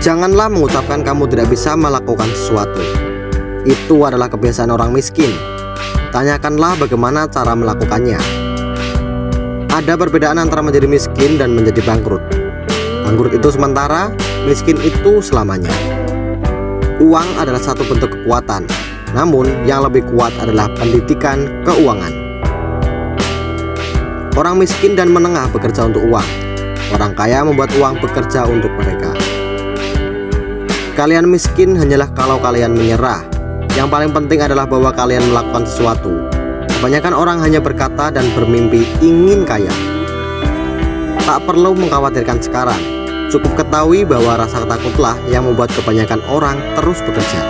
Janganlah mengucapkan kamu tidak bisa melakukan sesuatu. Itu adalah kebiasaan orang miskin. Tanyakanlah bagaimana cara melakukannya. Ada perbedaan antara menjadi miskin dan menjadi bangkrut. Bangkrut itu sementara, miskin itu selamanya. Uang adalah satu bentuk kekuatan, namun yang lebih kuat adalah pendidikan keuangan. Orang miskin dan menengah bekerja untuk uang. Orang kaya membuat uang bekerja untuk mereka. Kalian miskin hanyalah kalau kalian menyerah. Yang paling penting adalah bahwa kalian melakukan sesuatu. Kebanyakan orang hanya berkata dan bermimpi ingin kaya. Tak perlu mengkhawatirkan sekarang. Cukup ketahui bahwa rasa takutlah yang membuat kebanyakan orang terus bekerja.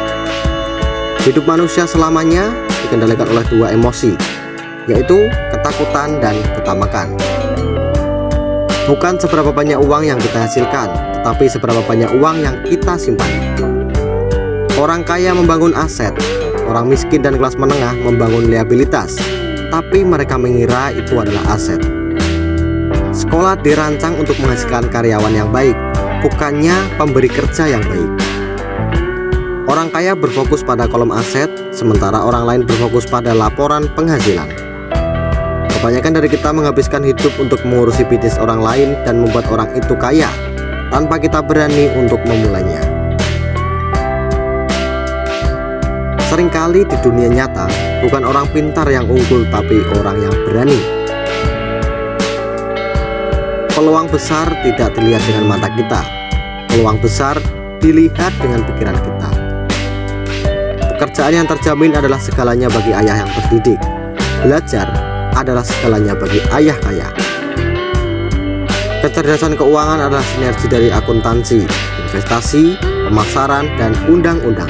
Hidup manusia selamanya dikendalikan oleh dua emosi, yaitu ketakutan dan ketamakan. Bukan seberapa banyak uang yang kita hasilkan, tetapi seberapa banyak uang yang kita simpan. Orang kaya membangun aset, orang miskin dan kelas menengah membangun liabilitas, tapi mereka mengira itu adalah aset. Sekolah dirancang untuk menghasilkan karyawan yang baik, bukannya pemberi kerja yang baik. Orang kaya berfokus pada kolom aset, sementara orang lain berfokus pada laporan penghasilan. Kebanyakan dari kita menghabiskan hidup untuk mengurusi bisnis orang lain dan membuat orang itu kaya tanpa kita berani untuk memulainya. Seringkali di dunia nyata bukan orang pintar yang unggul, tapi orang yang berani. Peluang besar tidak dilihat dengan mata kita. Peluang besar dilihat dengan pikiran kita. Pekerjaan yang terjamin adalah segalanya bagi ayah yang terdidik. Belajar adalah segalanya bagi ayah kaya. Kecerdasan keuangan adalah sinergi dari akuntansi, investasi, pemasaran, dan undang-undang.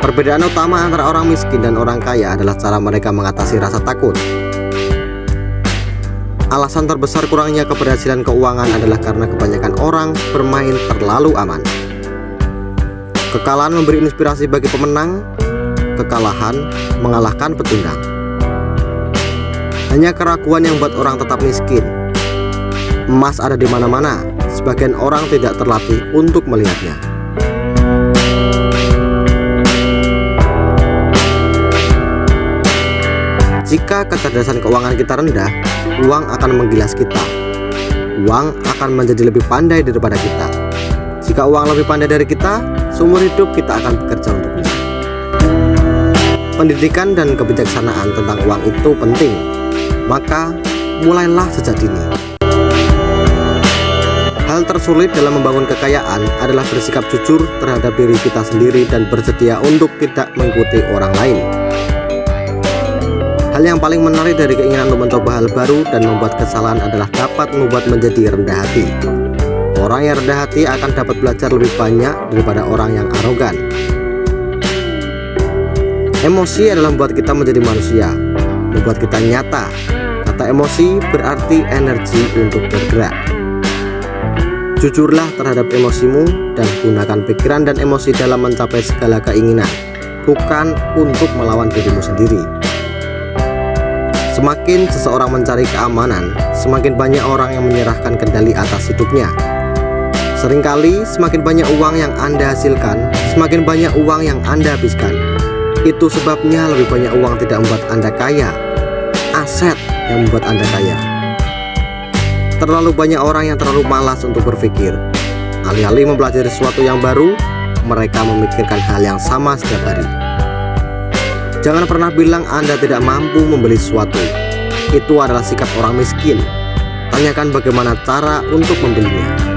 Perbedaan utama antara orang miskin dan orang kaya adalah cara mereka mengatasi rasa takut. Alasan terbesar kurangnya keberhasilan keuangan adalah karena kebanyakan orang bermain terlalu aman. Kekalahan memberi inspirasi bagi pemenang, kekalahan mengalahkan pecundang. Hanya keraguan yang membuat orang tetap miskin. Emas ada di mana-mana, sebagian orang tidak terlatih untuk melihatnya. Jika kecerdasan keuangan kita rendah, uang akan menggilas kita. Uang akan menjadi lebih pandai daripada kita. Jika uang lebih pandai dari kita, seumur hidup kita akan bekerja untuknya. Pendidikan dan kebijaksanaan tentang uang itu penting. Maka mulailah sejak dini. Hal tersulit dalam membangun kekayaan adalah bersikap jujur terhadap diri kita sendiri dan bersedia untuk tidak mengikuti orang lain. Hal yang paling menarik dari keinginan untuk mencoba hal baru dan membuat kesalahan adalah dapat membuat menjadi rendah hati. Orang yang rendah hati akan dapat belajar lebih banyak daripada orang yang arogan. Emosi adalah membuat kita menjadi manusia, membuat kita nyata. Kata emosi berarti energi untuk bergerak. Jujurlah terhadap emosimu dan gunakan pikiran dan emosi dalam mencapai segala keinginan, bukan untuk melawan dirimu sendiri. Semakin seseorang mencari keamanan, semakin banyak orang yang menyerahkan kendali atas hidupnya. Seringkali semakin banyak uang yang Anda hasilkan, semakin banyak uang yang Anda habiskan. Itu sebabnya lebih banyak uang tidak membuat Anda kaya, aset yang membuat Anda kaya. Terlalu banyak orang yang terlalu malas untuk berpikir. Alih-alih mempelajari sesuatu yang baru, mereka memikirkan hal yang sama setiap hari. Jangan pernah bilang Anda tidak mampu membeli sesuatu. Itu adalah sikap orang miskin. Tanyakan bagaimana cara untuk membelinya.